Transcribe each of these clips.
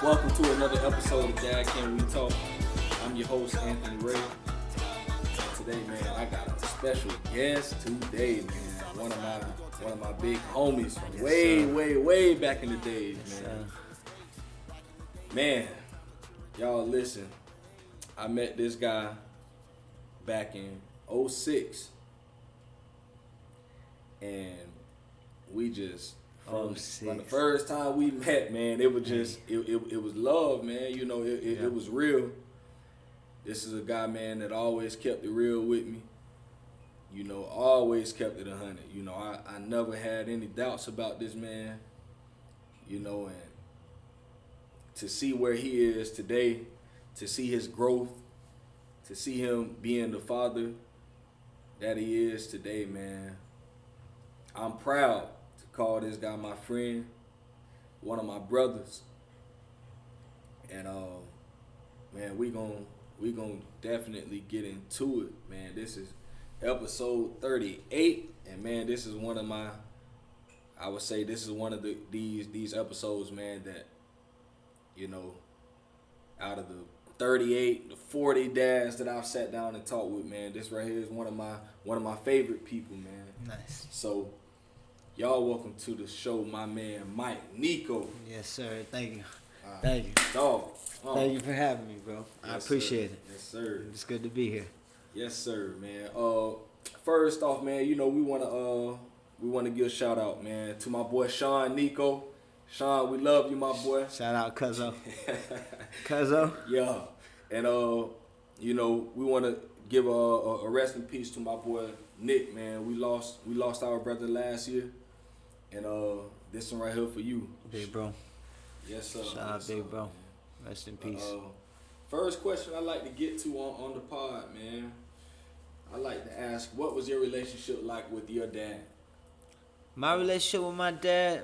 Welcome to another episode of Dad Can We Talk. I'm your host, Anthony Ray. And today, man, I got a special guest today, man. One of my big homies from way back in the days, man. Man, y'all listen. I met this guy back in 2006. And we just from the first time we met, man, it was just it was love, man. You know, it was real. This is a guy, man, that always kept it real with me. You know, always kept it 100. You know, I never had any doubts about this man. You know, and to see where he is today, to see his growth, to see him being the father that he is today, man, I'm proud to call this guy my friend, one of my brothers. And man, we gon' definitely get into it, man. This is episode 38, and man, this is one of these episodes, man, that, you know, out of the 38 to 40 dads that I've sat down and talked with, man, this right here is one of my favorite people, man. Nice. So, y'all welcome to the show, my man Mike Nico. Yes, sir. Thank you. Thank you. Dog. Thank you for having me, bro. Yes, I appreciate sir. it. Yes, sir. It's good to be here. Yes, sir, man. First off, man, you know, we wanna give a shout out, man, to my boy Sean Nico. Sean, we love you, my boy. Shout out Cuzzo. Cuzzo. Yeah. And you know, we wanna give a rest in peace to my boy Nick, man. We lost our brother last year. And this one right here for you. Big bro. Yes, sir. Shout out big bro. Rest in peace. First question I like to get to on the pod, man. I like to ask, what was your relationship like with your dad? My relationship with my dad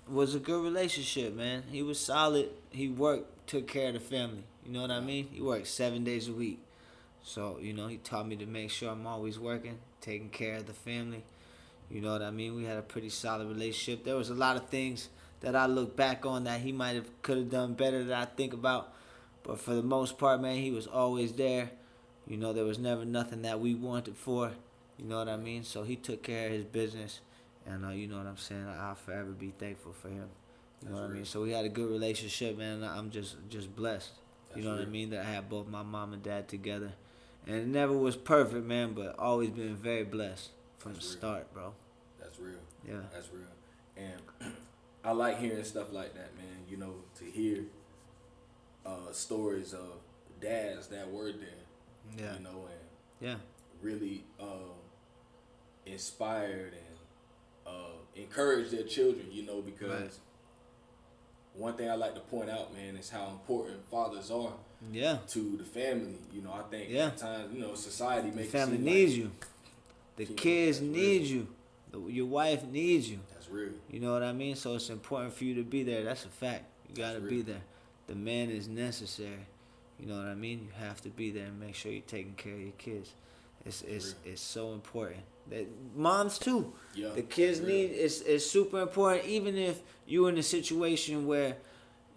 was a good relationship, man. He was solid. He worked, took care of the family. You know what I mean? He worked 7 days a week. So, you know, he taught me to make sure I'm always working, taking care of the family. You know what I mean? We had a pretty solid relationship. There was a lot of things that I look back on that he could have done better that I think about. But for the most part, man, he was always there. You know, there was never nothing that we wanted for. You know what I mean? So he took care of his business. And you know what I'm saying? I'll forever be thankful for him. You know what I mean? So we had a good relationship, man. And I'm just blessed. You know what I mean? That I had both my mom and dad together. And it never was perfect, man, but always been very blessed from the start, bro. That's real. Yeah. That's real. And I like hearing stuff like that, man. You know, to hear stories of dads that were there. Yeah. You know, and really inspired and encouraged their children, you know, because one thing I like to point out, man, is how important fathers are to the family. You know, I think sometimes, you know, society makes the family it seem needs like, you. The kids need you. Your wife needs you. That's real. You know what I mean? So it's important for you to be there. That's a fact. You got to be there. The man is necessary. You know what I mean? You have to be there and make sure you're taking care of your kids. It's so important. That moms too. Yeah, the kids need it's super important. Even if you're in a situation where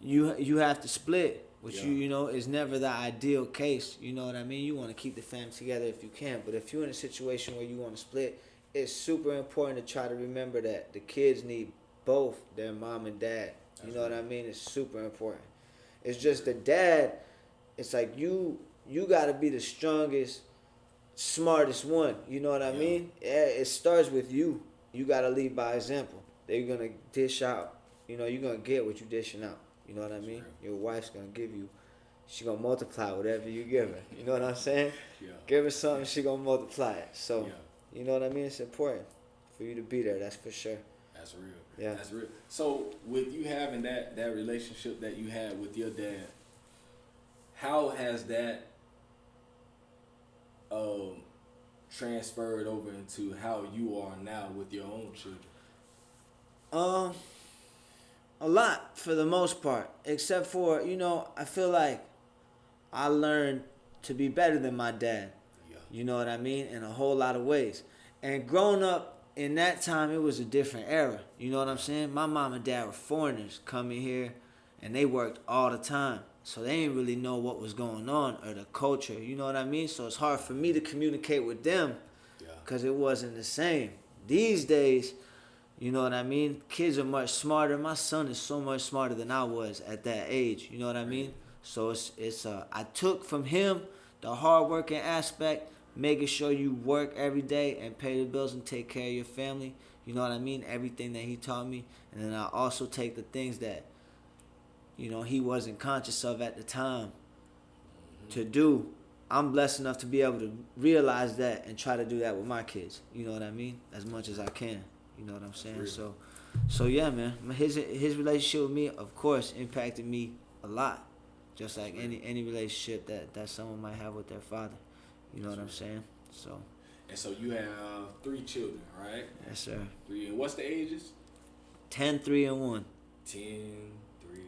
you have to split, which you know is never the ideal case. You know what I mean? You want to keep the family together if you can, but if you're in a situation where you want to split, it's super important to try to remember that the kids need both their mom and dad. You know what I mean? It's super important. It's just the dad. It's like you got to be the strongest, smartest one. You know what I mean? It starts with you. You got to lead by example. They're going to dish out. You know, you're going to get what you're dishing out. You know what I mean? Your wife's going to give you, she going to multiply whatever you give her. You know what I'm saying? Yeah. Give her something, she going to multiply it. So, you know what I mean? It's important for you to be there. That's for sure. That's real. Yeah. That's real. So, with you having that relationship that you had with your dad, how has that transferred over into how you are now with your own children? A lot for the most part, except for, you know, I feel like I learned to be better than my dad. Yeah. You know what I mean? In a whole lot of ways. And growing up in that time, it was a different era. You know what I'm saying? My mom and dad were foreigners coming here and they worked all the time. So they didn't really know what was going on or the culture, you know what I mean? So it's hard for me to communicate with them because it wasn't the same. These days, you know what I mean? Kids are much smarter. My son is so much smarter than I was at that age, you know what I mean? So it's I took from him the hard working aspect, making sure you work every day and pay the bills and take care of your family. You know what I mean? Everything that he taught me. And then I also take the things that, you know, he wasn't conscious of at the time to do. I'm blessed enough to be able to realize that and try to do that with my kids. You know what I mean? As much as I can. You know what I'm saying? So yeah, man. His relationship with me, of course, impacted me a lot. Just like any relationship that someone might have with their father. You know what I'm saying? So. And so you have 3 children, right? Yes, sir. 3. And what's the ages? 10, 3, and 1. 10, 3,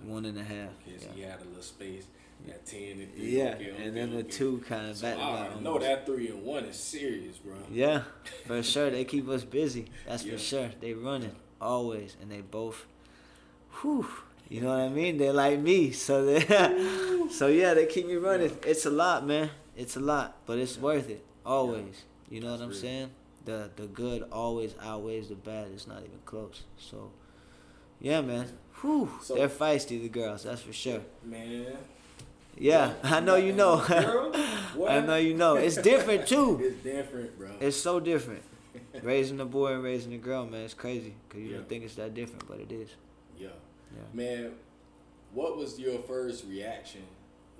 and 1. 1.5. Okay, so you had a little space. You had 10 and 3. Yeah, and then the 2 kind of back. I know that 3 and 1 is serious, bro. Yeah, for sure. They keep us busy. That's for sure. They running always, and they both. Whew. You know what I mean? They're like me, so yeah, they keep me running. It's a lot, man. It's a lot, but it's worth it. Always. You know what I'm saying? The good always outweighs the bad. It's not even close. So, yeah, man. Whew. So, they're feisty, the girls. That's for sure. Man. Yeah, I know you know. Girl? What? I know you know. It's different, too. It's different, bro. It's so different. Raising a boy and raising a girl, man, it's crazy. Because you don't think it's that different, but it is. Yeah. Man, what was your first reaction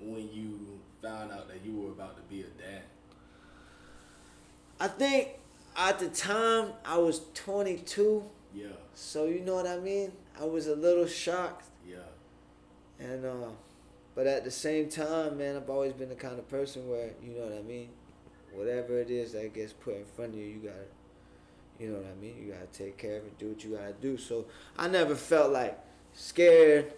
when you found out that you were about to be a dad? I think at the time I was 22. Yeah. So you know what I mean? I was a little shocked. Yeah. And but at the same time, man, I've always been the kind of person where, you know what I mean? Whatever it is that gets put in front of you, you gotta, you know what I mean? You gotta take care of it, do what you gotta do. So I never felt like scared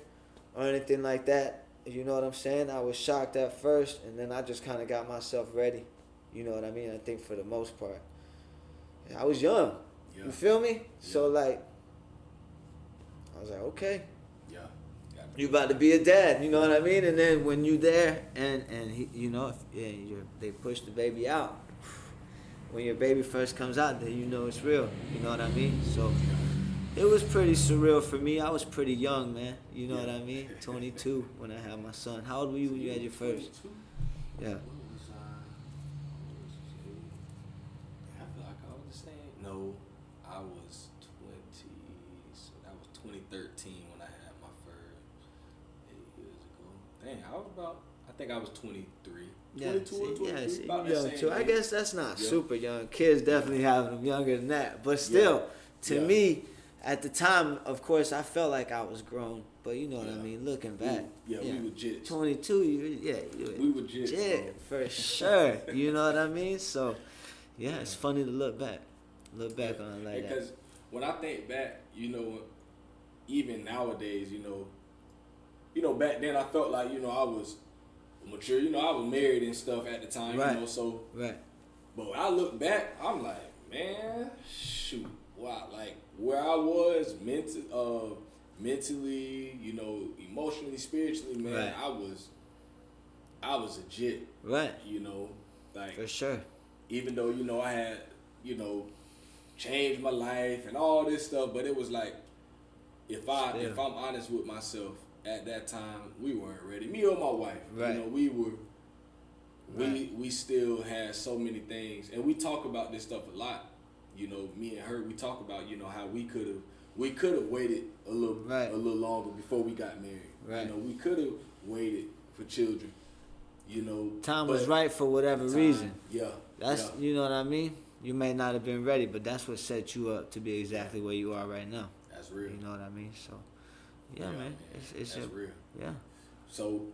or anything like that. You know what I'm saying? I was shocked at first, and then I just kind of got myself ready. You know what I mean? I think for the most part. I was young. Yeah. You feel me? Yeah. So, like, I was like, okay. Yeah. You about to be a dad, you know what I mean? And then when you there, and he, you know, they push the baby out. When your baby first comes out, then you know it's real. You know what I mean? So it was pretty surreal for me. I was pretty young, man. You know what I mean? 22 when I had my son. How old were you when you had your first? Yeah. I feel like I was the same. No, I was 20. So that was 2013 when I had my first 8 years ago. Dang, I think I was 23. Yeah, 22 or 23. About young too. I guess that's not super young. Kids definitely having them younger than that. But still, to me, at the time, of course, I felt like I was grown. But you know what I mean? Looking back. We were jits. 22, we were jits. For sure. You know what I mean? So, yeah, it's funny to look back. Look back on it like that. Because when I think back, you know, even nowadays, you know, back then I felt like, you know, I was mature. You know, I was married and stuff at the time, right. You know, so. Right. But when I look back, I'm like, man, shoot. Wow, like where I was mentally, you know, emotionally, spiritually, man, right. I was a jit. Right. You know, like. For sure. Even though, you know, I had, you know, changed my life and all this stuff, but it was like, if I'm honest with myself, at that time we weren't ready. Me or my wife, right. You know, we were, we still had so many things, and we talk about this stuff a lot. You know, me and her, we talk about, you know, how we could have waited a little longer before we got married. Right. You know, we could have waited for children. You know, time was right for whatever reason. Yeah. That's you know what I mean. You may not have been ready, but that's what set you up to be exactly where you are right now. That's real. You know what I mean? So, yeah, man. It's that's real. Yeah. So,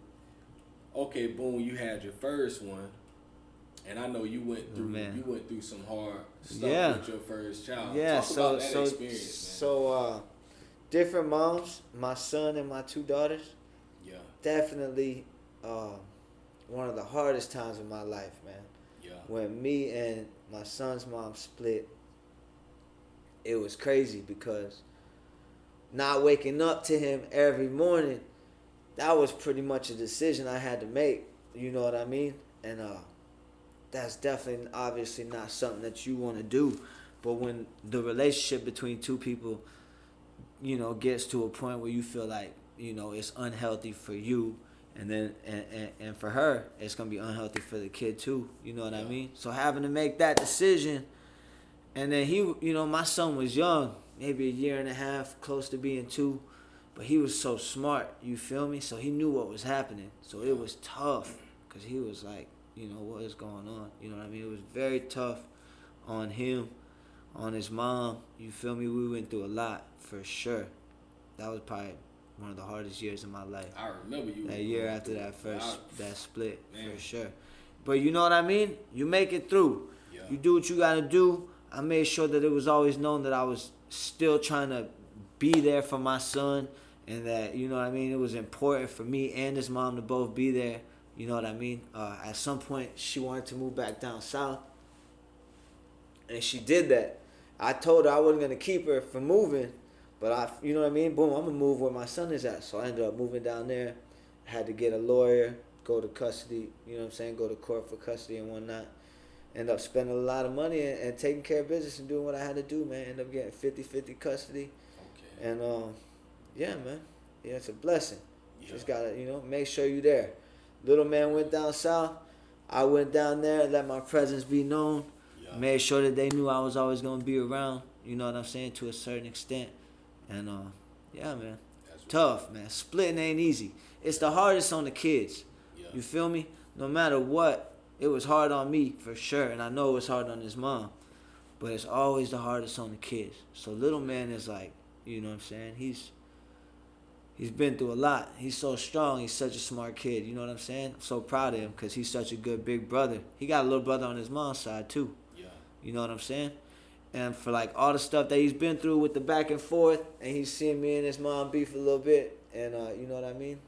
okay, boom, you had your first one. And I know you went through some hard stuff with your first child. Yeah, Talk about that experience, man. So different moms, my son and my 2 daughters. Yeah. Definitely one of the hardest times of my life, man. Yeah. When me and my son's mom split, it was crazy because not waking up to him every morning, that was pretty much a decision I had to make. You know what I mean? And that's definitely, obviously, not something that you want to do. But when the relationship between two people, you know, gets to a point where you feel like, you know, it's unhealthy for you, and then and for her, it's gonna be unhealthy for the kid too. You know what I mean? So having to make that decision, and then he, you know, my son was young, maybe a year and a half, close to being 2, but he was so smart. You feel me? So he knew what was happening. So it was tough, cause he was like, you know, what is going on? You know what I mean? It was very tough on him, on his mom. You feel me? We went through a lot, for sure. That was probably one of the hardest years of my life. I remember you. That year after that split, man. For sure. But you know what I mean? You make it through. Yeah. You do what you got to do. I made sure that it was always known that I was still trying to be there for my son, and that, you know what I mean, it was important for me and his mom to both be there. You know what I mean? At some point, she wanted to move back down south, and she did that. I told her I wasn't going to keep her from moving, but you know what I mean? Boom, I'm going to move where my son is at. So I ended up moving down there. I had to get a lawyer, go to custody, you know what I'm saying, go to court for custody and whatnot. End up spending a lot of money and taking care of business and doing what I had to do, man. End up getting 50-50 custody. Okay. And, yeah, man. Yeah, it's a blessing. Yeah. Just got to, you know, make sure you're there. Little man went down south. I went down there, let my presence be known. Yeah. Made sure that they knew I was always going to be around, you know what I'm saying, to a certain extent. And, yeah, man. That's tough, man. Splitting ain't easy. It's the hardest on the kids. Yeah. You feel me? No matter what, it was hard on me, for sure. And I know it was hard on his mom. But it's always the hardest on the kids. So little man is like, you know what I'm saying? He's been through a lot. He's so strong. He's such a smart kid. You know what I'm saying? I'm so proud of him because he's such a good big brother. He got a little brother on his mom's side, too. Yeah. You know what I'm saying? And for, like, all the stuff that he's been through with the back and forth, and he's seen me and his mom beef a little bit, and you know what I mean?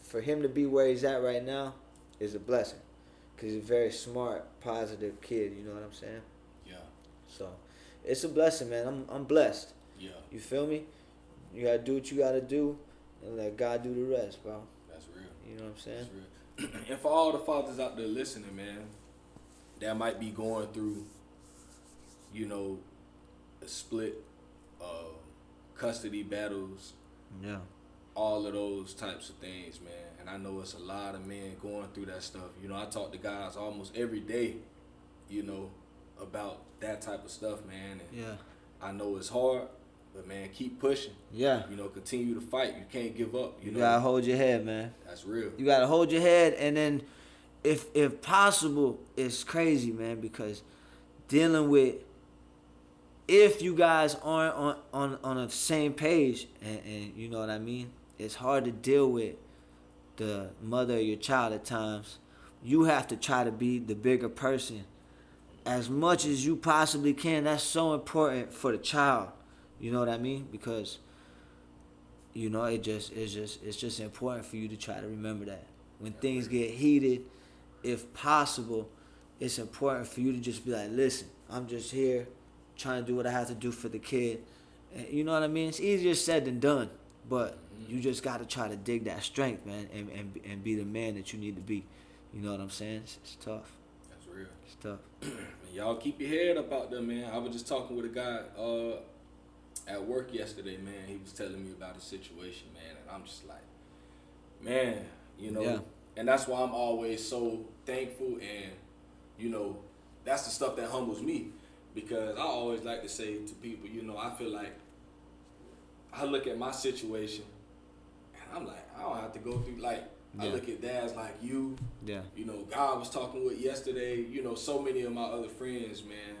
For him to be where he's at right now is a blessing because he's a very smart, positive kid. You know what I'm saying? Yeah. So it's a blessing, man. I'm blessed. Yeah. You feel me? You gotta do what you gotta do, and let God do the rest, bro. That's real. You know what I'm saying? That's real. And for all the fathers out there listening, man, that might be going through, you know, a split, custody battles. Yeah. All of those types of things, man. And I know it's a lot of men going through that stuff. You know, I talk to guys almost every day, you know, about that type of stuff, man. And yeah. I know it's hard. But, man, keep pushing. Yeah. You know, continue to fight. You can't give up. You know? Gotta hold your head, man. That's real. You gotta hold your head, and then, if possible, it's crazy, man, because dealing with, if you guys aren't on the same page, and you know what I mean, it's hard to deal with the mother of your child at times. You have to try to be the bigger person as much as you possibly can. That's so important for the child. You know what I mean? Because, you know, it's just important for you to try to remember that. When things get heated, if possible, it's important for you to just be like, listen, I'm just here trying to do what I have to do for the kid. And you know what I mean? It's easier said than done. But you just got to try to dig that strength, man, and be the man that you need to be. You know what I'm saying? It's tough. That's real. It's tough. Y'all keep your head up out there, man. I was just talking with a guy at work yesterday, man. He was telling me about his situation, man, and I'm just like, man, you know, yeah. And that's why I'm always so thankful, and, you know, that's the stuff that humbles me, because I always like to say to people, you know, I feel like I look at my situation, and I'm like, I don't have to go through, like, yeah. I look at dads like you, yeah. You know, God was talking with yesterday, you know, so many of my other friends, man,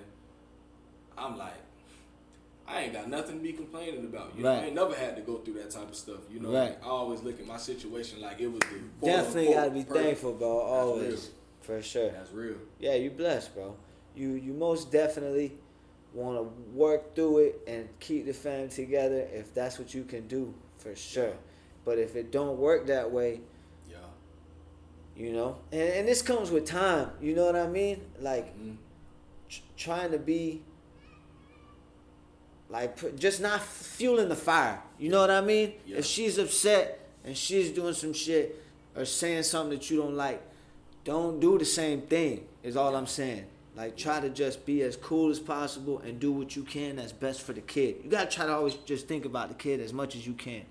I'm like, I ain't got nothing to be complaining about. You know, I ain't never had to go through that type of stuff. You know, like, I always look at my situation like it was the definitely gotta be thankful, bro. Always, for sure. That's real. Yeah, you blessed, bro. You most definitely want to work through it and keep the family together if that's what you can do, for sure. Yeah. But if it don't work that way, yeah, you know, and this comes with time. You know what I mean? Like trying to be like just not fueling the fire. You know what I mean? Yeah. If she's upset and she's doing some shit or saying something that you don't like, don't do the same thing. Is all I'm saying. Like, try to just be as cool as possible and do what you can that's best for the kid. You gotta try to always just think about the kid as much as you can.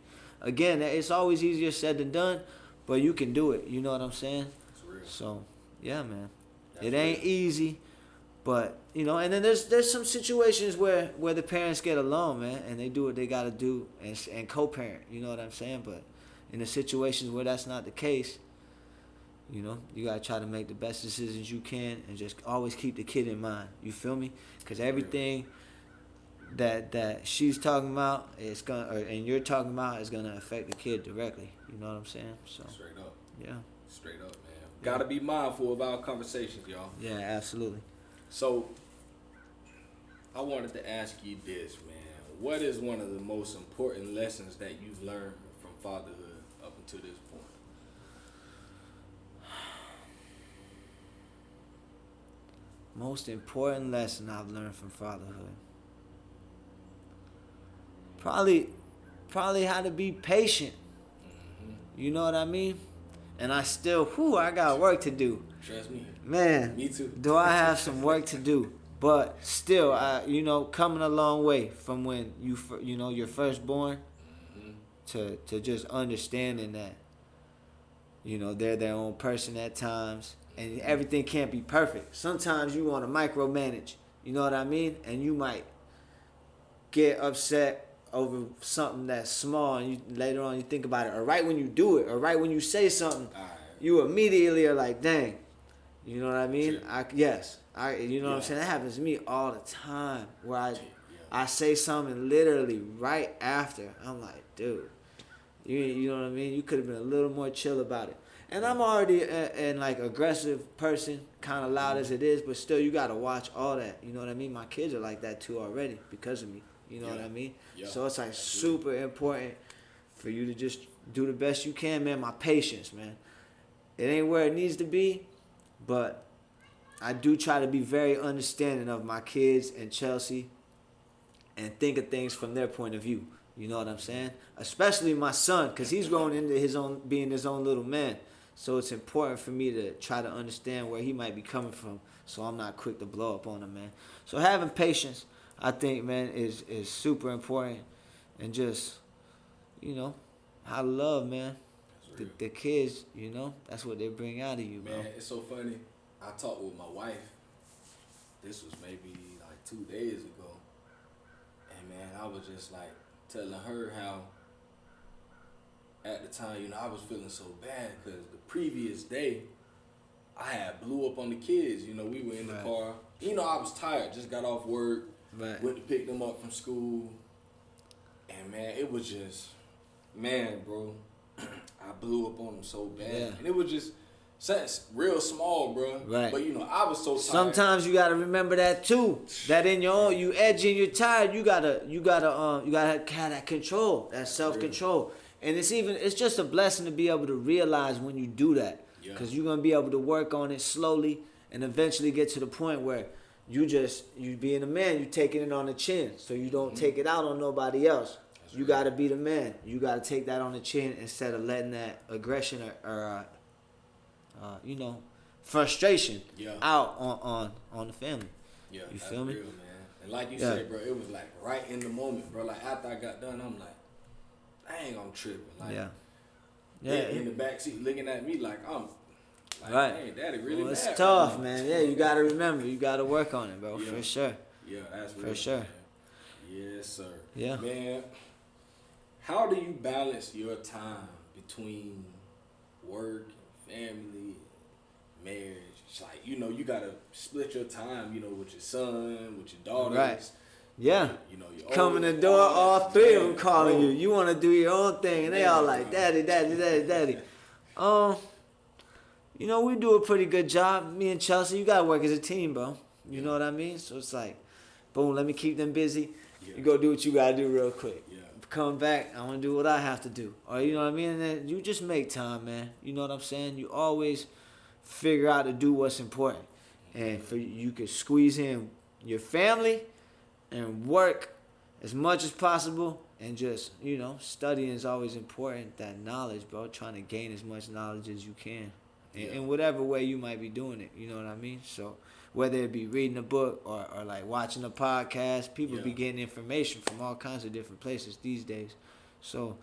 Again, it's always easier said than done, but you can do it. You know what I'm saying? It's real. So, yeah, man. That's it ain't real. easy, but, you know, and then there's some situations where the parents get along, man, and they do what they gotta do and co-parent. You know what I'm saying? But in the situations where that's not the case, you know, you gotta try to make the best decisions you can and just always keep the kid in mind. You feel me? Because everything that she's talking about and you're talking about is gonna affect the kid directly. You know what I'm saying? So straight up. Yeah. Straight up, man. Gotta be mindful of our conversations, y'all. Yeah, absolutely. So I wanted to ask you this, man. What is one of the most important lessons that you've learned from fatherhood up until this point? Most important lesson I've learned from fatherhood. Probably how to be patient. Mm-hmm. You know what I mean? And I got work to do. Trust me. Man. Me too. Do I have some work to do? But still, coming a long way from when you're first born to just understanding that, they're their own person at times. And everything can't be perfect. Sometimes you want to micromanage. You know what I mean? And you might get upset over something that's small, and later on you think about it. Or right when you do it, or right when you say something, you immediately are like, "Dang," you know what I mean? Sure. You know what I'm saying? That happens to me all the time. Where I say something literally right after. I'm like, dude, you know what I mean? You could have been a little more chill about it. And I'm already an aggressive person, kind of loud as it is, but still you got to watch all that. You know what I mean? My kids are like that too already because of me. You know what I mean? Yeah. So it's like super important for you to just do the best you can, man. My patience, man. It ain't where it needs to be, but I do try to be very understanding of my kids and Chelsea and think of things from their point of view. You know what I'm saying? Especially my son, because he's growing into being his own little man. So it's important for me to try to understand where he might be coming from, so I'm not quick to blow up on him, man. So having patience, I think, man, is super important. And just, how to love, man. The kids, that's what they bring out of you, bro. Man, it's so funny. I talked with my wife. This was maybe like 2 days ago. And, man, I was just like telling her how at the time, I was feeling so bad because the previous day, I had blew up on the kids. We were in the car. I was tired. Just got off work. Right. Went to pick them up from school. And, man, it was just, bro, I blew up on them so bad. Yeah. And it was just real small, bro. Right. But, I was so tired. Sometimes you got to remember that, too. That in your own, you edgy and you're tired, you gotta have that control, that self-control. And it's just a blessing to be able to realize when you do that. Because you're going to be able to work on it slowly and eventually get to the point where you being a man, you taking it on the chin. So you don't take it out on nobody else. That's you got to be the man. You got to take that on the chin instead of letting that aggression or frustration out on the family. Yeah, you feel me? Real, man. And like you said, bro, it was like right in the moment, bro. Like after I got done, I'm like, dang, I'm tripping. Like, in the backseat looking at me like I'm like, right. Dang, Daddy really mad. It's tough, man. Yeah, you got to remember. You got to work on it, bro, for sure. Yeah, that's real. For sure. Man. Yes, sir. Yeah. Man, how do you balance your time between work and family, marriage? It's like, you got to split your time, with your son, with your daughters. Right. Yeah. Come in the door, all three of them calling you. You want to do your own thing, and they all like, Daddy, Daddy, Daddy, Daddy. We do a pretty good job. Me and Chelsea, you got to work as a team, bro. You know what I mean? So it's like, boom, let me keep them busy. Yeah. You go do what you got to do real quick. Yeah. Come back, I want to do what I have to do. Or, you know what I mean? And then you just make time, man. You know what I'm saying? You always figure out to do what's important. And you could squeeze in your family and work as much as possible, and just, you know, studying is always important. That knowledge, bro. Trying to gain as much knowledge as you can, in whatever way you might be doing it. You know what I mean? So whether it be reading a book or like watching a podcast, people be getting information from all kinds of different places these days. So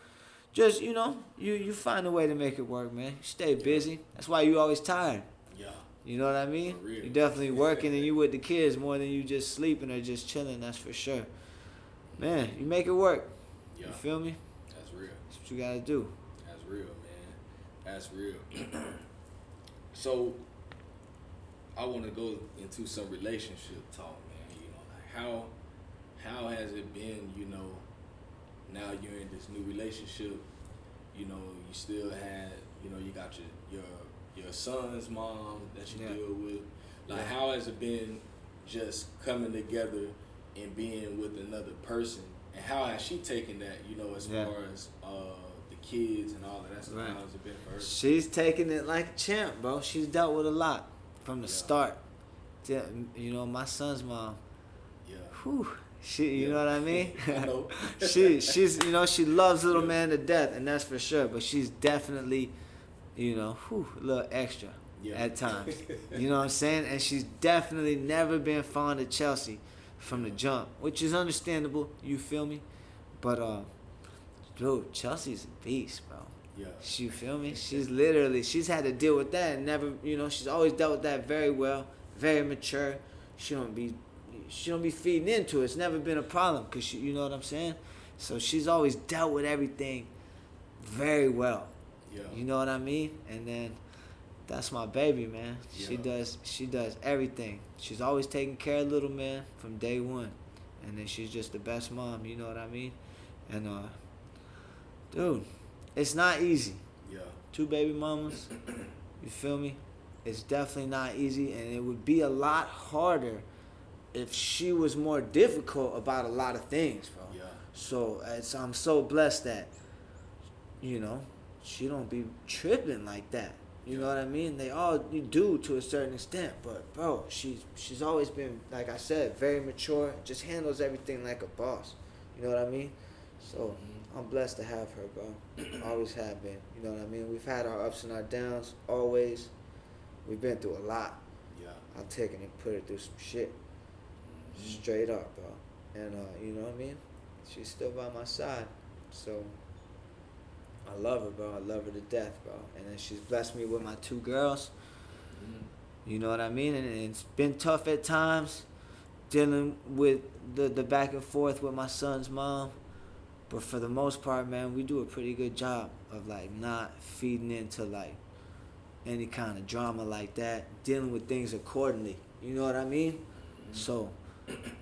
just, you know, you find a way to make it work, man. You stay busy. That's why you always tired. Yeah. You know what I mean? You definitely working and you with the kids more than you just sleeping or just chilling. That's for sure. Man, you make it work. Yeah. You feel me? That's real. That's what you gotta do. That's real, man. That's real. So, I want to go into some relationship talk, man. You know, like how has it been? You know, now you're in this new relationship. You know, you still had, you know, you got your son's mom that you deal with. Like, how has it been just coming together and being with another person, and how has she taken that, you know, as far as the kids and all of that stuff? How has it been for her? She's taking it like a champ, bro. She's dealt with a lot from the start. You know, my son's mom. Yeah. Whew. You know what I mean? I know. she's you know, she loves little man to death, and that's for sure. But she's definitely, you know, a little extra at times. You know what I'm saying? And she's definitely never been fond of Chelsea from the jump, which is understandable. You feel me? But dude, Chelsea's a beast, bro. Yeah. You feel me? She's had to deal with that and never, you know, she's always dealt with that very well, very mature. She don't be feeding into it. It's never been a problem, cause you know what I'm saying? So she's always dealt with everything very well. Yeah. You know what I mean? And then that's my baby, man. Yeah. She does everything. She's always taking care of little man from day one. And then she's just the best mom, you know what I mean? And dude, it's not easy. Yeah. 2 baby mamas, you feel me? It's definitely not easy, and it would be a lot harder if she was more difficult about a lot of things, bro. Yeah. So I'm so blessed that, you know, she don't be tripping like that. You know what I mean? They all do to a certain extent, but bro, she's always been, like I said, very mature. Just handles everything like a boss. You know what I mean? So I'm blessed to have her, bro. Always have been. You know what I mean? We've had our ups and our downs, always. We've been through a lot. Yeah. I've taken and put her through some shit. Straight up, bro. And you know what I mean? She's still by my side. So I love her, bro. I love her to death, bro. And then she's blessed me with my 2 girls. You know what I mean? And it's been tough at times dealing with the back and forth with my son's mom. But for the most part, man, we do a pretty good job of, like, not feeding into, like, any kind of drama like that. Dealing with things accordingly. You know what I mean? So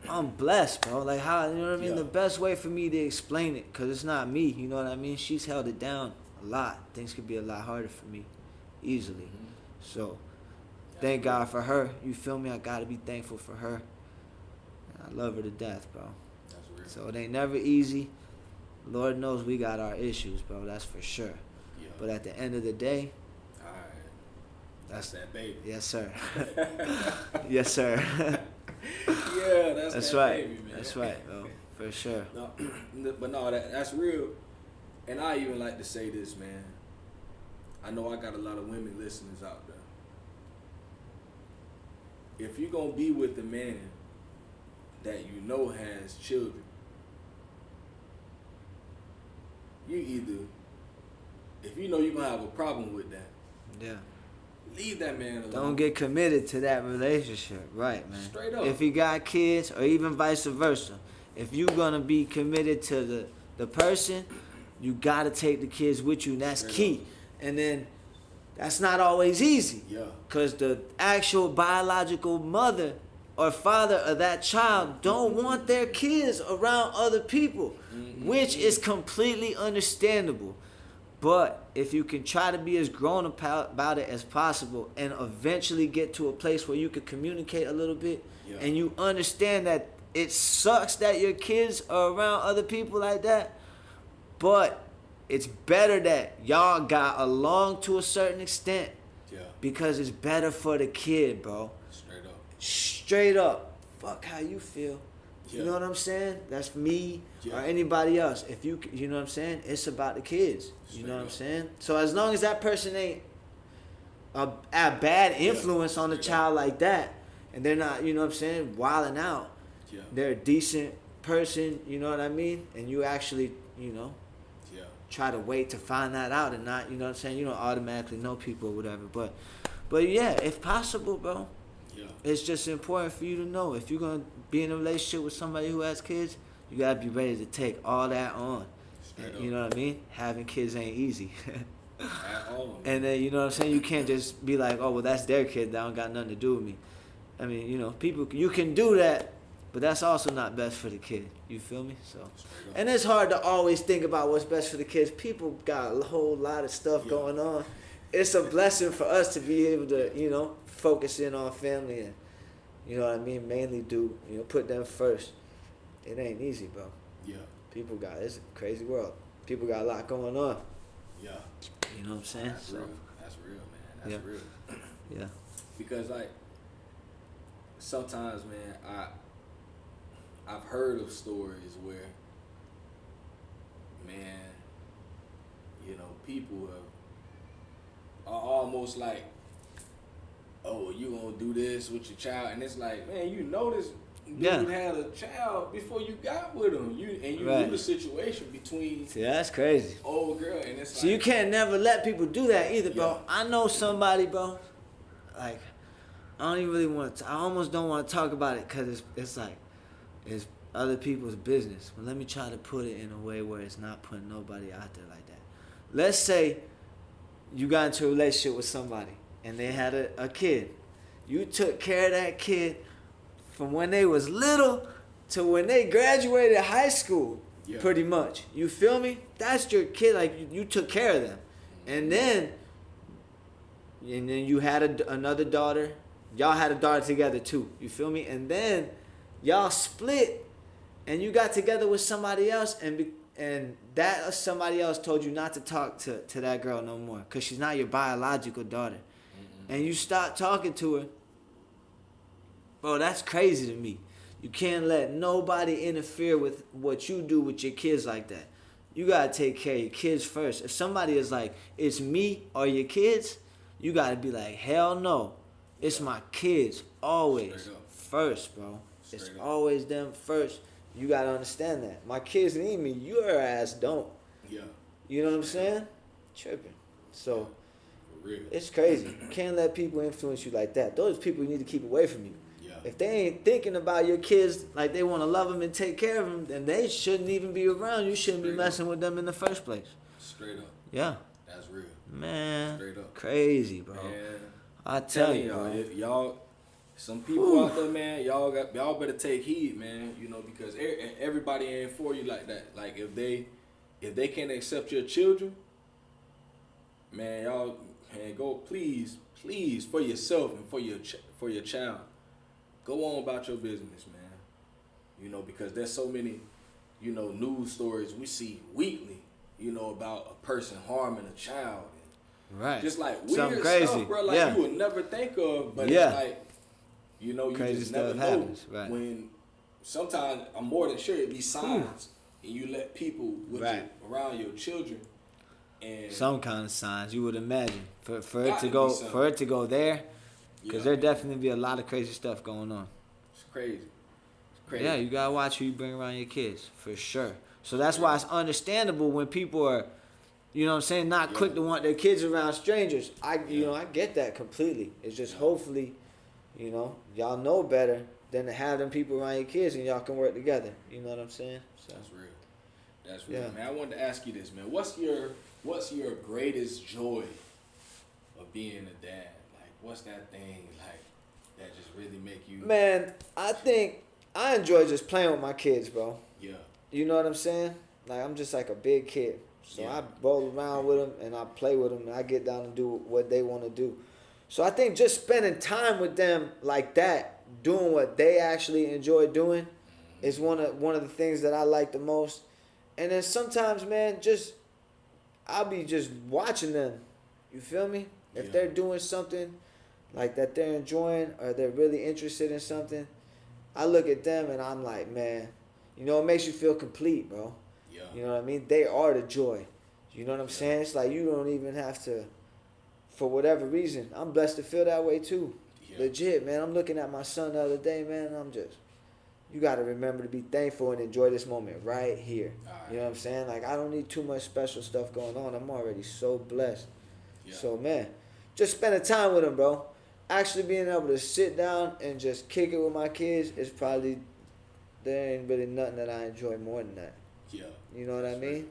I'm blessed, bro. Like, how, you know what I mean? The best way for me to explain it, because it's not me, you know what I mean? She's held it down a lot. Things could be a lot harder for me, easily. So, thank God for her. You feel me? I got to be thankful for her. I love her to death, bro. That's real. So, it ain't never easy. Lord knows we got our issues, bro. That's for sure. Yeah. But at the end of the day, all right. That's that baby. Yes, sir. Yes, sir. Yeah, that's that right. Baby, man. That's right, bro. For sure. No, but no, that's real. And I even like to say this, man. I know I got a lot of women listeners out there. If you're going to be with a man that you know has children, you either, if you know you're going to have a problem with that, leave that man alone. Don't get committed to that relationship. Right, man. Straight up. If you got kids, or even vice versa, if you're going to be committed to the person, you got to take the kids with you, and that's key. And then that's not always easy. Yeah. Because the actual biological mother or father of that child don't want their kids around other people, which is completely understandable. But if you can try to be as grown about it as possible and eventually get to a place where you can communicate a little bit and you understand that it sucks that your kids are around other people like that, but it's better that y'all got along to a certain extent because it's better for the kid, bro. Straight up. Straight up. Fuck how you feel. You know what I'm saying? That's me or anybody else. If you know what I'm saying? It's about the kids. You know what I'm saying? So as long as that person ain't a bad influence on the child like that, and they're not, you know what I'm saying, wilding out. They're a decent person, you know what I mean? And you actually, you know, try to wait to find that out and not, you know what I'm saying? You don't automatically know people or whatever. But yeah, if possible, bro. It's just important for you to know if you're gonna be in a relationship with somebody who has kids, you gotta be ready to take all that on. You know what I mean? Having kids ain't easy. At all. And then you know what I'm saying? You can't just be like, oh well, that's their kid. That don't got nothing to do with me. I mean, you know, people, you can do that, but that's also not best for the kid. You feel me? So, and it's hard to always think about what's best for the kids. People got a whole lot of stuff going on. It's a blessing for us to be able to, you know, focus in on family and, you know what I mean, mainly put them first. It ain't easy, bro. Yeah. It's a crazy world. People got a lot going on. Yeah. You know what I'm saying? That's real. That's real, man. That's real. Yeah. Because like sometimes, man, I've heard of stories where, man, you know, people are almost like, oh, you gonna do this with your child, and it's like, man, you know this dude had a child before you got with him, you knew the situation between. See, that's crazy. Old girl, and it's so like, you can't never let people do that either, bro. I know somebody, bro. Like, I don't even really want to. I almost don't want to talk about it because it's like it's other people's business. But let me try to put it in a way where it's not putting nobody out there like that. Let's say you got into a relationship with somebody and they had a kid. You took care of that kid from when they was little to when they graduated high school, pretty much. You feel me? That's your kid. Like, you took care of them. And then you had another daughter. Y'all had a daughter together too. You feel me? And then y'all split and you got together with somebody else and that somebody else told you not to talk to that girl no more because she's not your biological daughter. Mm-hmm. And you stopped talking to her. Bro, that's crazy to me. You can't let nobody interfere with what you do with your kids like that. You got to take care of your kids first. If somebody is like, it's me or your kids, you got to be like, hell no. It's my kids always first, bro. It's always them first. You got to understand that. My kids need me. Your ass don't. Yeah. You know what I'm saying? Tripping. So, it's crazy. You can't let people influence you like that. Those people you need to keep away from you. Yeah. If they ain't thinking about your kids like they want to love them and take care of them, then they shouldn't even be around. You shouldn't be messing with them in the first place. Straight up. Yeah. That's real. Man. Straight up. Crazy, bro. Man. I tell you, y'all, if y'all, some people out there, man, y'all better take heed, man. You know, because everybody ain't for you like that. Like if they can't accept your children, man, y'all, man, go please for yourself and for your child, go on about your business, man. You know, because there's so many, you know, news stories we see weekly, you know, about a person harming a child. Right. Just like weird stuff, bro, like you would never think of, but it's like, you know, you crazy just never know happens. Right. when sometimes I'm more than sure it be signs and you let people with around your children and some kind of signs you would imagine for it to go there, because there definitely be a lot of crazy stuff going on. It's crazy. Yeah, you gotta watch who you bring around your kids for sure. So that's why it's understandable when people are, you know what I'm saying, not quick to want their kids around strangers. I get that completely. It's just hopefully, you know, y'all know better than to have them people around your kids and y'all can work together. You know what I'm saying? So. That's real, man. I wanted to ask you this, man. What's your greatest joy of being a dad? Like, what's that thing like that just really make you? Man, I think I enjoy just playing with my kids, bro. Yeah. You know what I'm saying? Like, I'm just like a big kid. So I roll around with them and I play with them and I get down and do what they want to do. So I think just spending time with them like that, doing what they actually enjoy doing, is one of the things that I like the most. And then sometimes, man, I'll be just watching them. You feel me? If they're doing something like that they're enjoying or they're really interested in something, I look at them and I'm like, man, you know, it makes you feel complete, bro. Yeah. You know what I mean? They are the joy. You know what I'm saying? It's like you don't even have to, for whatever reason. I'm blessed to feel that way too. Yeah. Legit, man. I'm looking at my son the other day, man. I'm just, you got to remember to be thankful and enjoy this moment right here. Right. You know what I'm saying? Like, I don't need too much special stuff going on. I'm already so blessed. Yeah. So, man, just spending time with him, bro. Actually being able to sit down and just kick it with my kids is probably, there ain't really nothing that I enjoy more than that. Yeah. You know what I mean?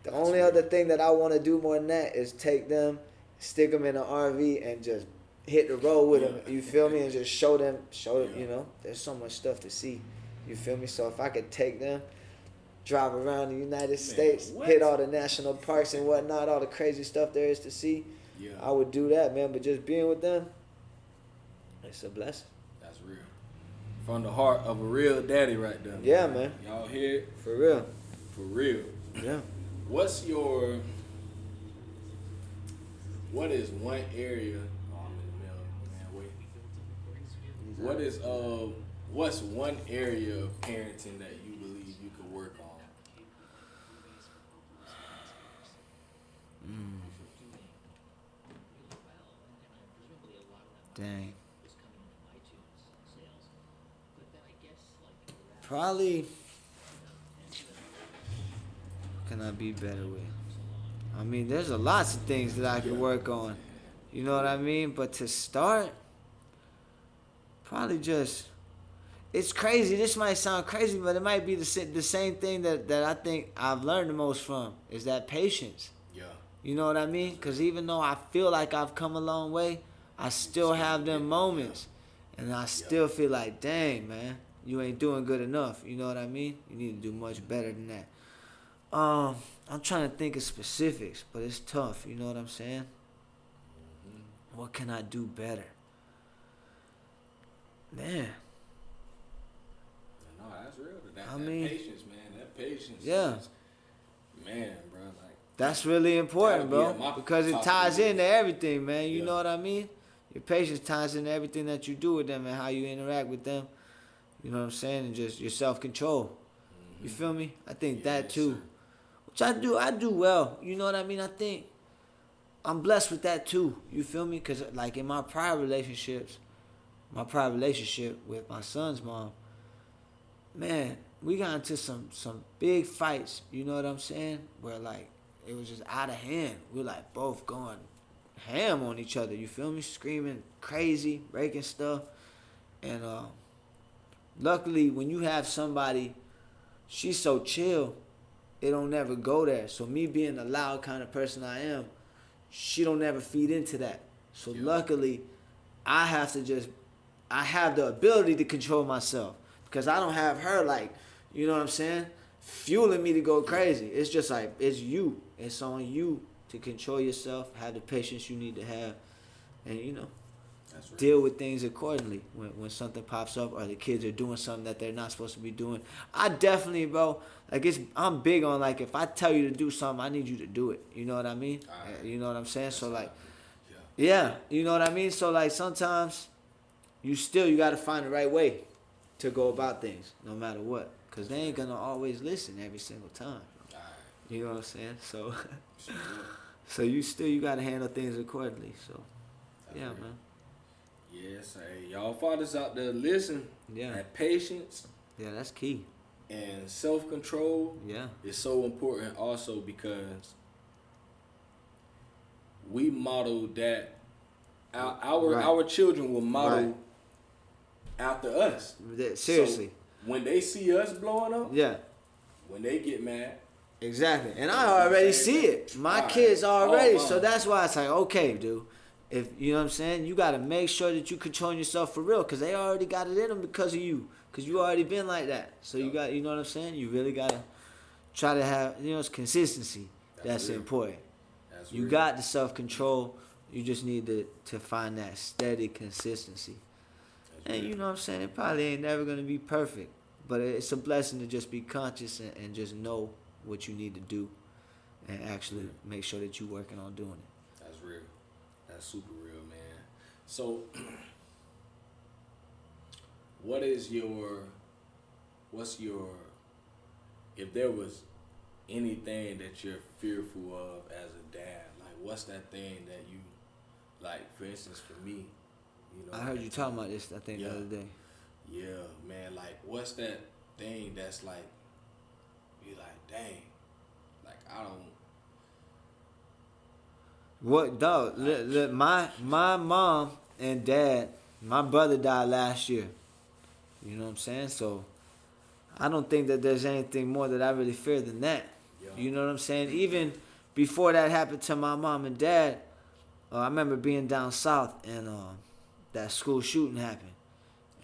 The only other thing that I want to do more than that is take them, stick them in an RV, and just hit the road with them. You feel me? And just show them. You know, there's so much stuff to see. You feel me? So if I could take them, drive around the United States, hit all the national parks and whatnot, all the crazy stuff there is to see, I would do that, man. But just being with them, it's a blessing. That's real. From the heart of a real daddy right there. Yeah, man. Y'all hear it? For real. For real. Yeah. What is one area? Oh, I'm in the middle, man. Wait. What's one area of parenting that you believe you could work on? Dang. Probably. Can I be better with? I mean, there's a lots of things that I could work on. You know what I mean? But to start, probably just, it's crazy. This might sound crazy, but it might be the same thing that I think I've learned the most from is that patience. Yeah. You know what I mean? Because even though I feel like I've come a long way, I still have them moments. And I still feel like, dang, man, you ain't doing good enough. You know what I mean? You need to do much better than that. I'm trying to think of specifics, but it's tough. You know what I'm saying? Mm-hmm. What can I do better? Man. No, that's real. That patience, man. That patience. Yeah. Man, bro. Like, that's really important, bro. Because it ties into everything, man. You know what I mean? Your patience ties into everything that you do with them and how you interact with them. You know what I'm saying? And just your self-control. Mm-hmm. You feel me? I think that too. Sir. Which I do well. You know what I mean? I think I'm blessed with that too. You feel me? Because like in my prior relationship with my son's mom, man, we got into some big fights. You know what I'm saying? Where like it was just out of hand. We're like both going ham on each other. You feel me? Screaming crazy, breaking stuff. And luckily, when you have somebody, she's so chill, it don't never go there. So me being the loud kind of person I am, she don't never feed into that. So luckily, I have the ability to control myself. Because I don't have her like, you know what I'm saying, fueling me to go crazy. It's just like, it's you. It's on you to control yourself, have the patience you need to have, and you know, deal with things accordingly when something pops up or the kids are doing something that they're not supposed to be doing. I definitely, bro, like I'm big on like if I tell you to do something, I need you to do it. You know what I mean? You know what I'm saying? So like, yeah, you know what I mean? So like sometimes you got to find the right way to go about things no matter what, because they ain't going to always listen every single time. You know what I'm saying? So so you got to handle things accordingly. So yeah, man. Yes, hey, y'all fathers out there, listen. Yeah. That patience. Yeah, that's key. And self-control. Yeah. Is so important also because we model that. Our children will model after us. Seriously. So when they see us blowing up. Yeah. When they get mad. Exactly. And I already see it. My kids already. So that's why it's like, okay, dude. If you know what I'm saying, you got to make sure that you control yourself for real, because they already got it in them because of you, because you already been like that. So you got, you know what I'm saying, you really got to try to have, you know, it's consistency. That's important. You got the self-control. You just need to find that steady consistency. And you know what I'm saying, it probably ain't never going to be perfect, but it's a blessing to just be conscious and just know what you need to do and actually make sure that you're working on doing it. That's real. That's super real, man. So, what's your, if there was anything that you're fearful of as a dad, like what's that thing that you, like for instance for me, you know. I heard you talking about this, I think, the other day. Yeah, man, like what's that thing that's like, be like, dang, like I don't. What, dog? My mom and dad, my brother died last year. You know what I'm saying? So I don't think that there's anything more that I really fear than that. Yeah. You know what I'm saying? Even before that happened to my mom and dad, I remember being down south and that school shooting happened.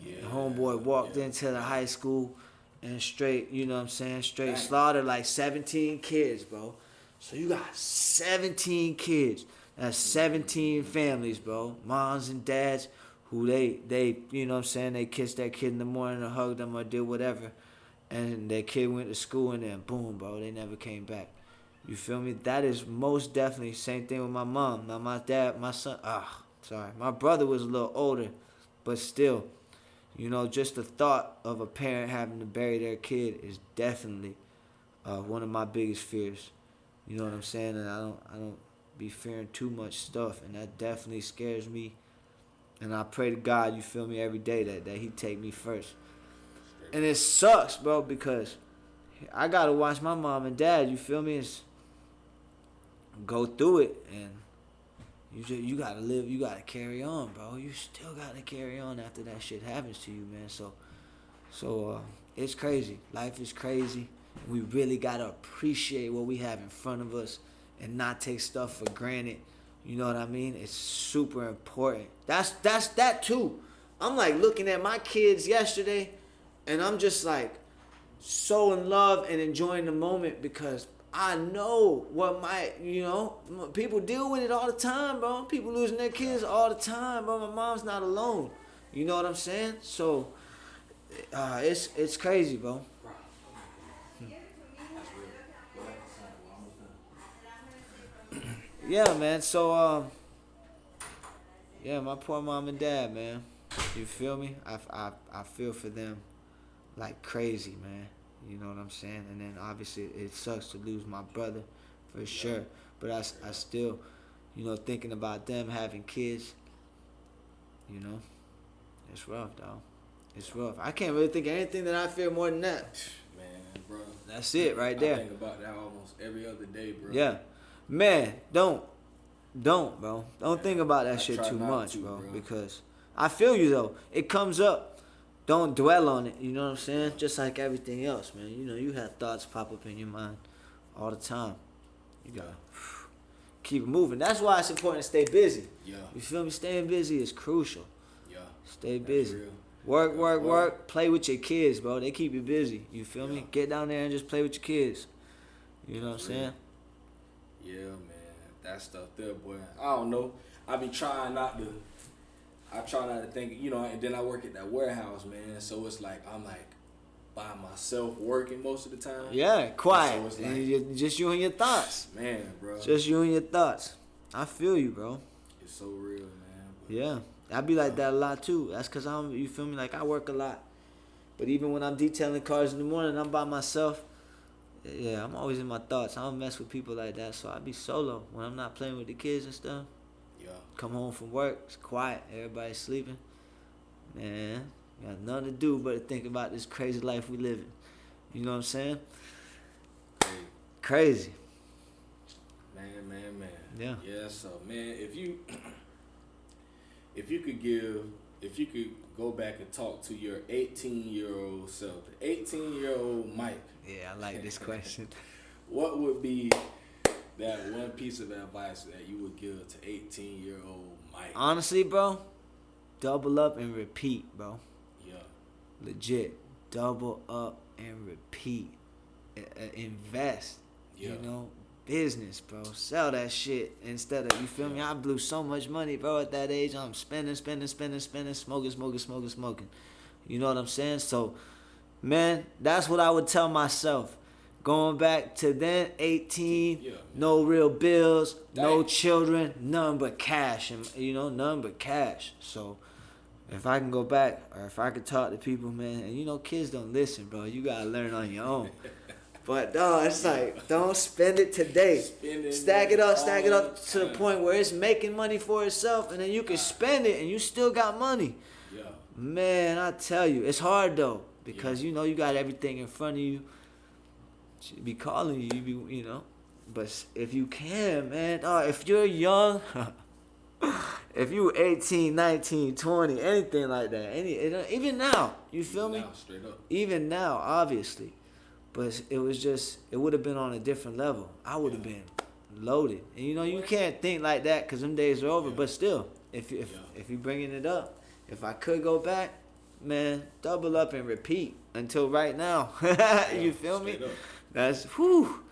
Yeah. And homeboy walked into the high school and straight, you know what I'm saying, straight slaughtered like 17 kids, bro. So you got 17 kids. That's 17 families, bro. Moms and dads who they you know what I'm saying, they kissed that kid in the morning or hugged them or did whatever. And that kid went to school and then boom, bro, they never came back. You feel me? That is most definitely same thing with my mom. Now my dad, my son, my brother was a little older, but still, you know, just the thought of a parent having to bury their kid is definitely one of my biggest fears. You know what I'm saying? And I don't be fearing too much stuff, and that definitely scares me. And I pray to God, you feel me, every day that He take me first. And it sucks, bro, because I gotta watch my mom and dad. You feel me? Go through it, and you gotta live. You gotta carry on, bro. You still gotta carry on after that shit happens to you, man. So it's crazy. Life is crazy. We really gotta appreciate what we have in front of us and not take stuff for granted. You know what I mean? It's super important. That's that too. I'm like looking at my kids yesterday, and I'm just like so in love and enjoying the moment because I know what people deal with it all the time, bro. People losing their kids all the time, bro. My mom's not alone. You know what I'm saying? So it's crazy, bro. Yeah, man. So my poor mom and dad, man. You feel me? I feel for them like crazy, man. You know what I'm saying? And then obviously it sucks to lose my brother for sure. But I still, you know, thinking about them having kids, you know, it's rough, dog. It's rough. I can't really think of anything that I fear more than that. Man, bro. That's it right there. I think about that almost every other day, bro. Yeah. Man, don't, bro. Don't think about that shit too much, bro. Because I feel you, though. It comes up. Don't dwell on it, you know what I'm saying? Just like everything else, man. You know, you have thoughts pop up in your mind all the time. You gotta keep it moving. That's why it's important to stay busy. Yeah. You feel me? Staying busy is crucial. Yeah. Stay busy. Work. Play with your kids, bro. They keep you busy. You feel me? Get down there and just play with your kids. You know what I'm saying? Yeah, man. That stuff there, boy. I don't know. I be trying not to. I try not to think, you know, and then I work at that warehouse, man. So it's like I'm like by myself working most of the time. Yeah, quiet. So it's like, just you and your thoughts. Man, bro. Just you and your thoughts. I feel you, bro. It's so real, man. But, yeah, I be like that a lot too. That's because you feel me? Like I work a lot. But even when I'm detailing cars in the morning, I'm by myself. Yeah, I'm always in my thoughts. I don't mess with people like that. So I be solo when I'm not playing with the kids and stuff. Come home from work, it's quiet, everybody's sleeping. Man, got nothing to do but to think about this crazy life we live in. You know what I'm saying? Crazy. Man. Yeah. Yeah, so man, if you could go back and talk to your 18-year-old self, the 18-year-old Mike. Yeah, I like this question. What would be that one piece of advice that you would give to 18-year-old Mike? Honestly, bro, double up and repeat, bro. Yeah. Legit. Double up and repeat. Invest. Yeah. You know, business, bro. Sell that shit instead of, you feel me? I blew so much money, bro, at that age. I'm spending, smoking. You know what I'm saying? So, man, that's what I would tell myself. Going back to then, 18, no real bills, no children, none but cash, and nothing but cash. So, if I can go back, or if I could talk to people, man, and you know, kids don't listen, bro. You gotta learn on your own. But dog, it's like, don't spend it today. Stack it up to the point where it's making money for itself, and then you can spend it, and you still got money. Yeah. Man, I tell you, it's hard though, because you know you got everything in front of you. Should be calling you, you know. But if you can, man, if you're young, if you 18, 19, 20, anything like that, even now, you feel me? Straight up. Even now, obviously. But it would have been on a different level. I would have been loaded. And you know, you can't think like that because them days are over. But still, if you bringing it up, if I could go back, man, double up and repeat until right now. You feel me? Up. That's, whew.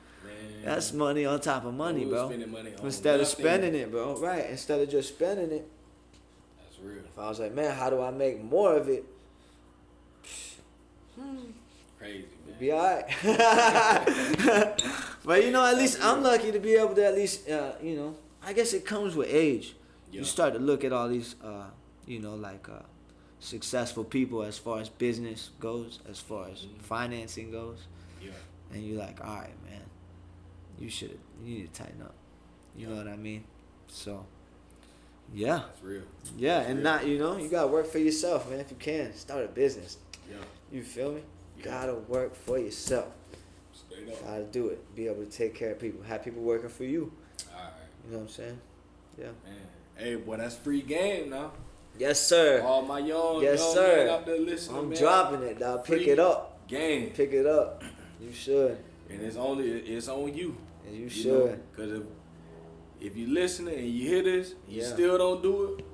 That's money on top of money, bro. Money instead of spending it, bro. Right. Instead of just spending it. That's real. If I was like, man, how do I make more of it? Crazy, man. Be alright. But you know, at least I'm lucky to be able to at least, you know, I guess it comes with age. Yeah. You start to look at all these, you know, like successful people as far as business goes, as far as financing goes. Yeah. And you're like, all right, man, you need to tighten up. You know what I mean? So, yeah. That's real. Yeah, That's and real. not, you know, you got to work for yourself, man, if you can. Start a business. Yeah. You feel me? Yeah. Got to work for yourself. Straight up. Got to do it. Be able to take care of people. Have people working for you. All right. You know what I'm saying? Yeah. Man. Hey, boy, that's free game now. Yes, sir. All my young men out there listening, I'm man. dropping it, dog. Pick Free it up. Game. Pick it up. You should. And it's on you. And you should. Because if you listening and you hear this, you still don't do it.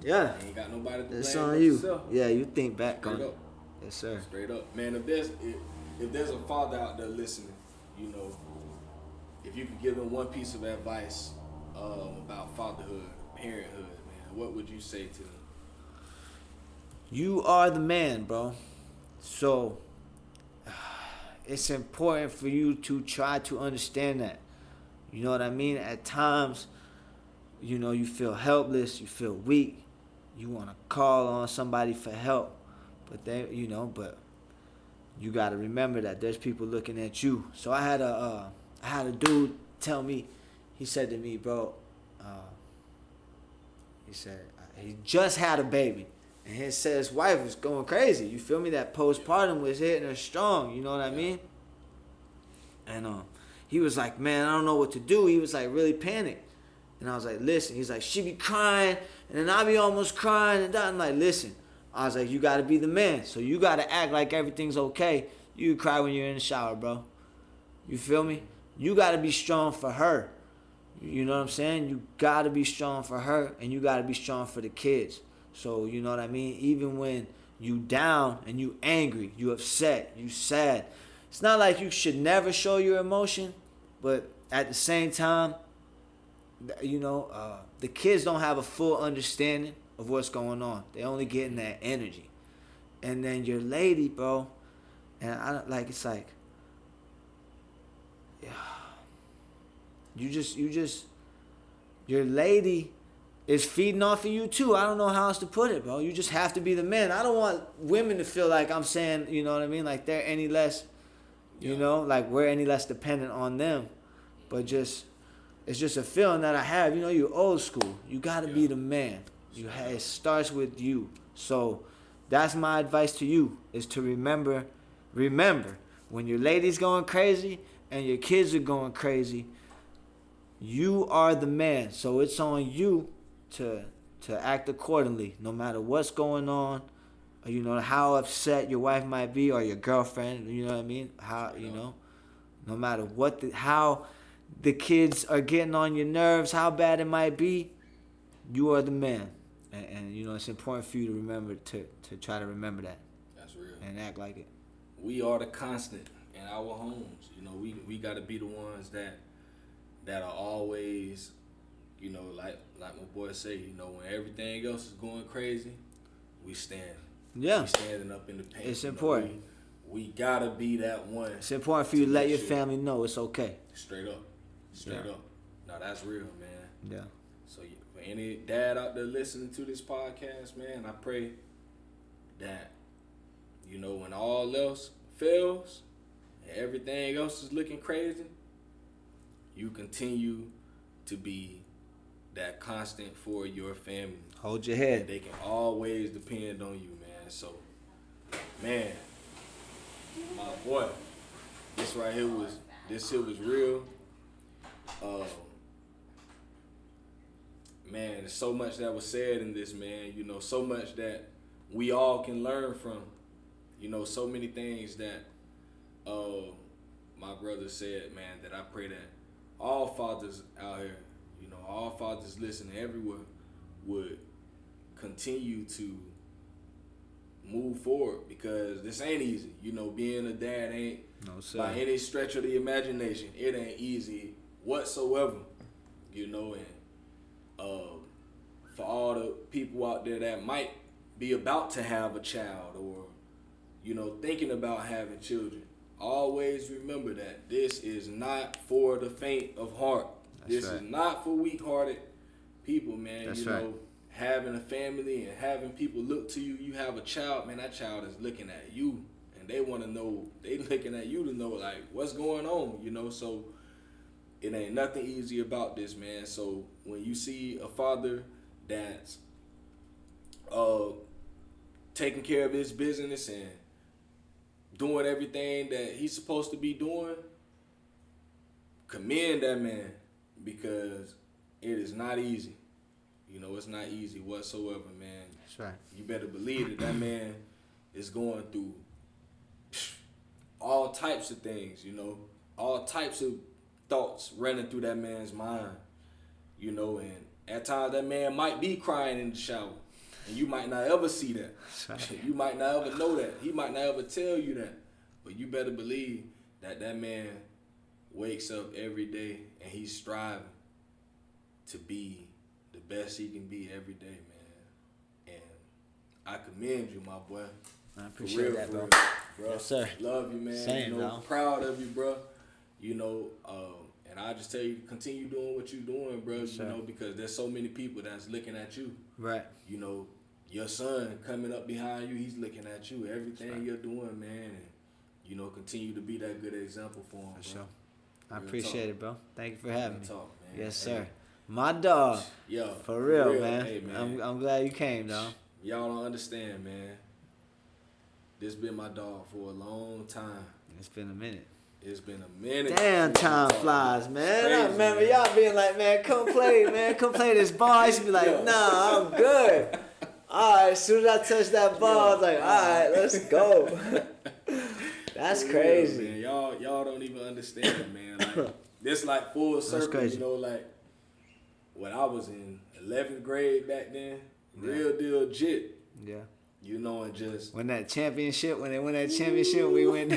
Yeah. Ain't got nobody to blame. It's on you. Yourself. Yeah, you think back Straight on up. it. Yes, sir. Straight up. Man, if there's a father out there listening, you know, if you could give them one piece of advice about fatherhood, parenthood, man, what would you say to them? You are the man, bro. So, it's important for you to try to understand that. You know what I mean? At times, you know, you feel helpless, you feel weak, you want to call on somebody for help, but but you got to remember that there's people looking at you. So I had a dude tell me, he said to me, bro, he said he just had a baby. And he said his wife was going crazy. You feel me? That postpartum was hitting her strong. You know what I mean? And he was like, man, I don't know what to do. He was like really panicked. And I was like, listen. He's like, she be crying. And then I be almost crying. And I'm like, listen. I was like, you got to be the man. So you got to act like everything's okay. You cry when you're in the shower, bro. You feel me? You got to be strong for her. You know what I'm saying? You got to be strong for her. And you got to be strong for the kids. So, you know what I mean? Even when you down and you angry, you upset, you sad. It's not like you should never show your emotion, but at the same time, you know, the kids don't have a full understanding of what's going on. They only getting that energy. And then your lady, bro, and it's like, your lady is feeding off of you too. I don't know how else to put it, bro. You just have to be the man. I don't want women to feel like I'm saying, you know what I mean, like they're any less, you know, like we're any less dependent on them. But it's just a feeling that I have. You know, you're old school. You got to be the man. It starts with you. So that's my advice to you, is to remember, when your lady's going crazy and your kids are going crazy, you are the man. So it's on you to act accordingly, no matter what's going on, or, you know, how upset your wife might be or your girlfriend, you know what I mean? How, you know, no matter how the kids are getting on your nerves, how bad it might be, you are the man. And you know, it's important for you to remember, to try to remember that. That's real. And act like it. We are the constant in our homes. You know, we got to be the ones that are always, you know, like my boy say, you know, when everything else is going crazy, we stand. Yeah. We standing up in the paint. It's important. We gotta be that one. It's important for you to let your family know it's okay. Straight up. Straight up. No, that's real, man. Yeah. So, for any dad out there listening to this podcast, man, I pray that, you know, when all else fails and everything else is looking crazy, you continue to be that constant for your family. Hold your head. They can always depend on you, man. So, man, my boy, this here was real. Man, there's so much that was said in this, man. You know, so much that we all can learn from. You know, so many things that my brother said, man, that I pray that all fathers out here, you know, all fathers listening everywhere would continue to move forward, because this ain't easy. You know, being a dad ain't, by any stretch of the imagination, it ain't easy whatsoever. You know, and for all the people out there that might be about to have a child, or, you know, thinking about having children, always remember that this is not for the faint of heart. This is not for weak-hearted people, man. That's you know, having a family and having people look to you. You have a child, man, that child is looking at you, and they want to know, they looking at you to know, like, what's going on, you know? So it ain't nothing easy about this, man. So when you see a father that's taking care of his business and doing everything that he's supposed to be doing, commend that man, because it is not easy. You know, it's not easy whatsoever, man. That's right. You better believe that man is going through all types of things, you know, all types of thoughts running through that man's mind, you know, and at times that man might be crying in the shower, and you might not ever see that. Right. You might not ever know that. He might not ever tell you that. But you better believe that that man wakes up every day and he's striving to be the best he can be every day, man. And I commend you, my boy. I appreciate that, bro. Yes, sir. Love you, man. Same, you know, bro. Proud of you, bro. You know, and I just tell you to continue doing what you're doing, bro. Yes, you know, because there's so many people that's looking at you. Right. You know, your son coming up behind you, he's looking at you. Everything you're doing, man. And, you know, continue to be that good example for him, For bro. sure. I appreciate it, bro. Thank you for having me. Talk, man. Yes, sir. Hey. My dog. Yo, for real, man. Hey, man. I'm glad you came, dog. Y'all don't understand, man. This been my dog for a long time. It's been a minute. It's been a minute. Damn, time flies, man. Crazy, I remember y'all being like, man, come play, man. Come play this ball. I used to be like, nah, I'm good. All right, as soon as I touched that ball, I was like, all right, let's go. That's crazy. Man. Y'all don't even understand, man. Like, this like full circle, you know, like when I was in 11th grade back then, real deal jit. Yeah. You know, and just when that championship, when they won that championship, we went.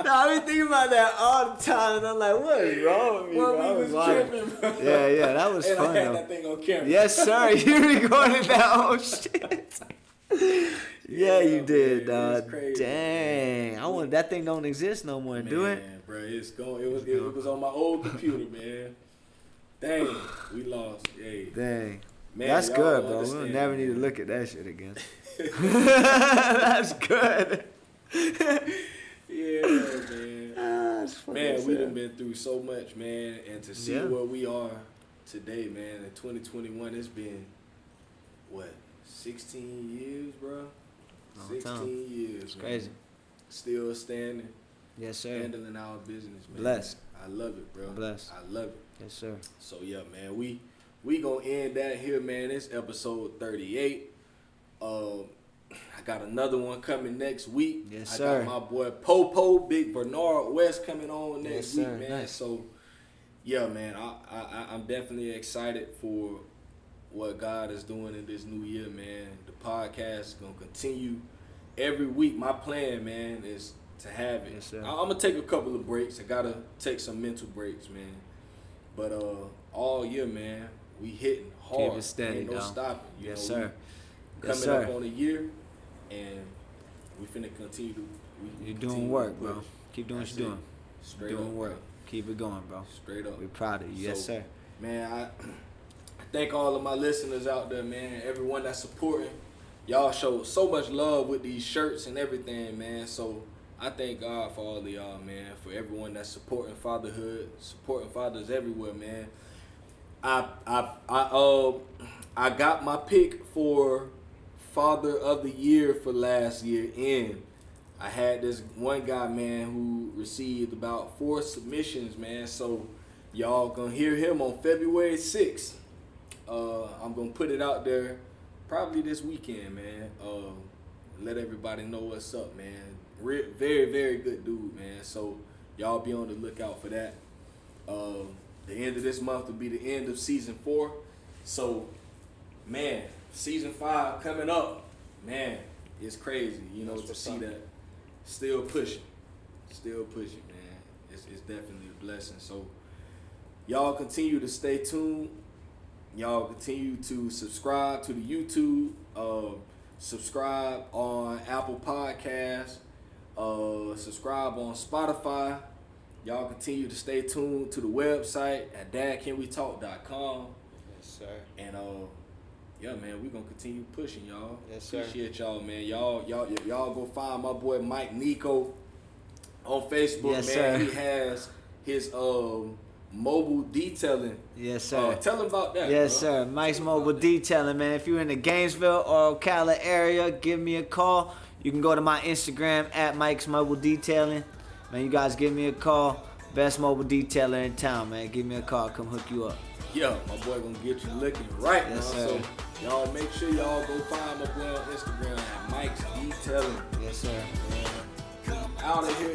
No, I been thinking about that all the time, and I'm like, what is wrong with me, bro? We was tripping, bro. Yeah, that was and fun, I had though. that thing on camera. Yes, sir. You recorded that whole shit. Yeah, you did, dog. Crazy, dang, man. That thing don't exist no more. Man, Do it, bro. It's going. It was on my old computer, man. Dang, we lost. Hey. Dang. Man, that's good, bro. We'll never need to look at that shit again. That's good. Yeah, man. Man, we done been through so much, man, and to see where we are today, man, in 2021, it's been, what, 16 years, bro? 16 years, it's man. crazy. Still standing. Yes, sir. Handling our business, man. Blessed. I love it, bro. Blessed. I love it. Yes, sir. So, yeah, man, we gonna end that here, man. It's episode 38. I got another one coming next week. Yes, sir. I got my boy Popo, Big Bernard West coming on next week, man. Nice. So, yeah, man, I'm definitely excited for what God is doing in this new year, man. The podcast is gonna continue every week. My plan, man, is to have it. Yes, sir. I'm gonna take a couple of breaks. I gotta take some mental breaks, man. But all year, man, we hitting hard. Keep it steady, Ain't no dog. stopping. Yes, sir. Coming up on a year, and we finna continue to. You're doing work, bro. Keep doing what you're doing. Straight doing up, work. bro. Keep it going, bro. Straight up. We're proud of you. Yes, sir. Man, thank all of my listeners out there, man. Everyone that's supporting. Y'all show so much love with these shirts and everything, man. So I thank God for all of y'all, man. For everyone that's supporting fatherhood, supporting fathers everywhere, man. I got my pick for Father of the Year for last year, and I had this one guy, man, who received about 4 submissions, man. So y'all gonna hear him on February 6th. I'm gonna put it out there probably this weekend, man. Let everybody know what's up, man. Very, very good dude, man. So y'all be on the lookout for that. The end of this month will be the end of season 4. So, man, season 5 coming up. Man, it's crazy, you know, to see that. Still pushing, man. It's definitely a blessing. So, y'all continue to stay tuned. Y'all continue to subscribe to the YouTube. Subscribe on Apple Podcasts. Subscribe on Spotify. Y'all continue to stay tuned to the website at dadcanwetalk.com. Yes, sir. And yeah, man, we gonna continue pushing, y'all. Yes, sir. Appreciate y'all, man. Y'all go find my boy Mike Nico on Facebook, yes, man. Sir. He has his mobile detailing. Yes, sir. Tell him about that. Yes, bro. sir. Mike's Mobile Detailing, man. If you're in the Gainesville or Ocala area, give me a call. You can go to my Instagram at Mike's Mobile Detailing. Man, you guys give me a call. Best mobile detailer in town, man. Give me a call. Come hook you up. Yeah, my boy gonna get you looking right now. Yes, sir. So y'all make sure y'all go find my boy on Instagram at Mike's Detailing. Yes, sir. Out of here.